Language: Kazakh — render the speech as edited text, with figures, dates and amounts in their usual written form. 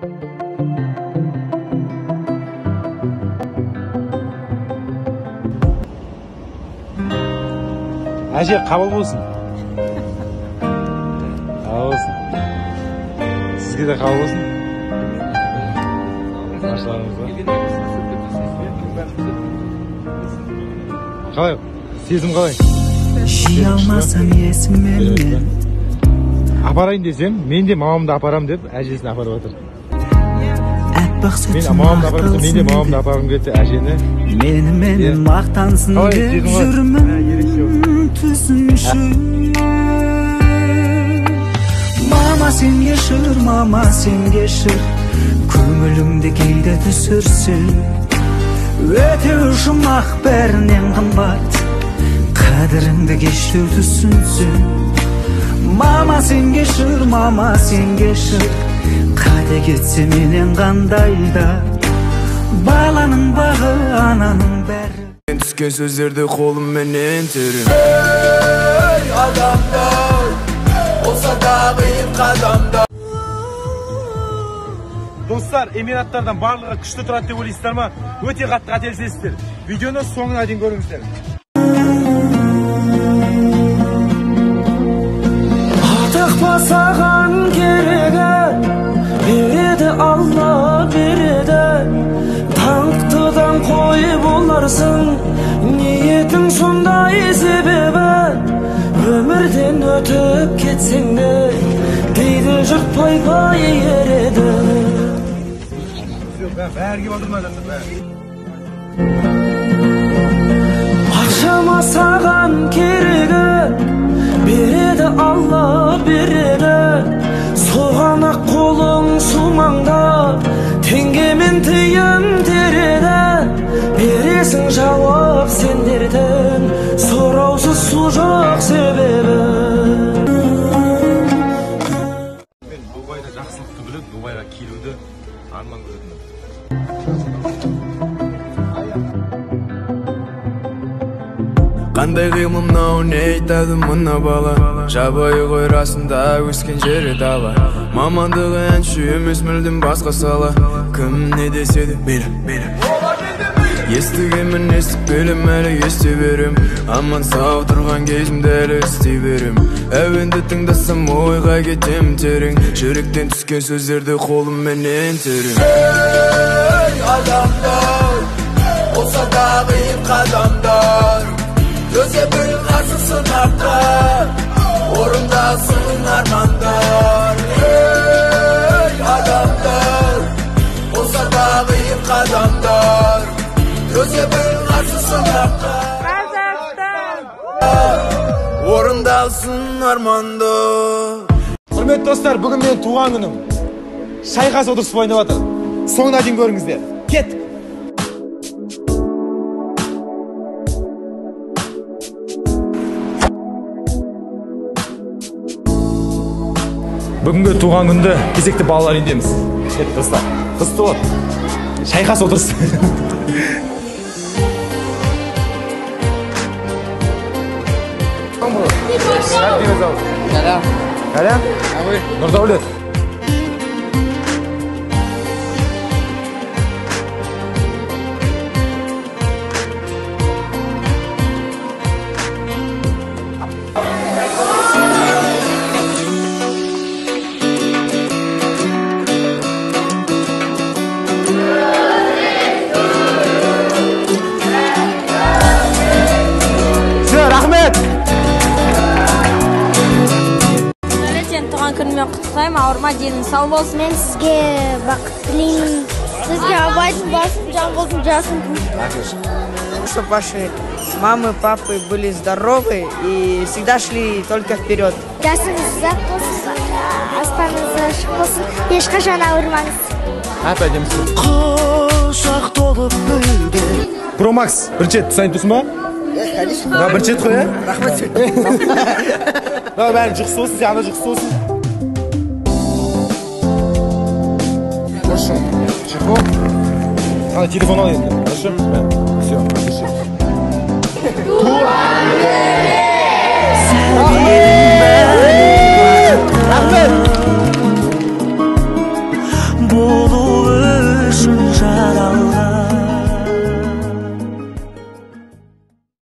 Әже қабыл болсын. Қабыл болсын. Сізге де қабыл болсын. Қалай? Сезім қалай? Жи алмасам есіммен мен. Апарайын десем, мен де мамамды апарам деп әжесін апарып отыр. Әппақ Мен сөтсін мамамды апарам десем, мен де мамамды апарғым келді әжені. Менімен мақтансын деп жүрмін түсінші. Мама сен кешір, мама сен кешір, көңіліңді кейде түсірсің. Өте жұмақ бәрінен қымбат, қадіріңді кештеу түсінсің. Мама сен кешір, мама сен кешір, қате кетсе менен қандайда, баланың бағы ананың бәрі. Түскен сөздерді қолымменен терім. Ey adamlar, olsa da қиын қадамда. Достар, Эмираттардан барлығы күшті тұрады деп ойлайсыздар ма? Өте қатты қателесесіздер. Видеоны соңына дейін көріңіздер. Атақ саған керегі, береді Алла береді. Даңқтыдан қой боларсың, ниетің сондай себебі. Өмірден өтіп кетсең де, дейді жұрт пай-пай ереді. Бәрге отырмадыңдар, бәрге. Ақшама саған керегі, береді Алла береді. Соған ақ қолың сумаңда, теңгемен тиын тереді. Бересің жауап сендерден, сұраусыз су жоқ себебі. Мен Дубайда жақсылықты біліп, Дубайға келуді арман көретінмін. Қандай қимыл мынау, не айтады мына бала? Жабайы ғой расында өскен жері дала. Мамандығы әнші емес мүлдем басқа сала. Кім не десе де мейлі. Естігенмін естіп келем, әлі есте берем. Аман сау тұрған кезімді әлі істей берем. Әуенді тыңдасам ойға кетем терең. Жүректен түскен сөздерді қолымменен терем. Ey adamlar, olsa da қиын қадамдар. Төзебіл қарсы сынаққа, орындалсын армандар. Ey adamlar, olsa da қиын қадамдар. Төзебіл қарсы сынаққа, орындалсын армандар. Құрметті достар, бүгін менің туған күнім. Шайқас отырысып ойнап жатыр. Соңына дейін көріңіздер. Кеттік. Бүгінгі туған күнді кезекті балалар үйіндеміз. Кеттік достар. Қызды болады. Шайқас отырысы. Кәлем? Нұрдаулет. Рахмет! Туған күнімен құттықтаймын, ауырма денің сау болсын. Мен сізге бақыт тілеймін. Сізге абайдың басын, жаңғылдың жасын. Чтобы ваши мамы, папы были здоровы и всегда шли только вперед. Жасыңыз ұзақ болсын, аспаныңыз ашық болсын, ешқашан ауырмаңыз. Әп-әдемісің. Құшақ толып гүлдер. Промакс, бірінші рет сайын тұрсын ба? Конечно. Бірінші рет қой, Рахмет. бәрін жұқсы болсын, сен ана жұқсы болсын. Хорошо. Чехол. Ана телефон ал енді. Хорошо? Все, пиши. болу үшін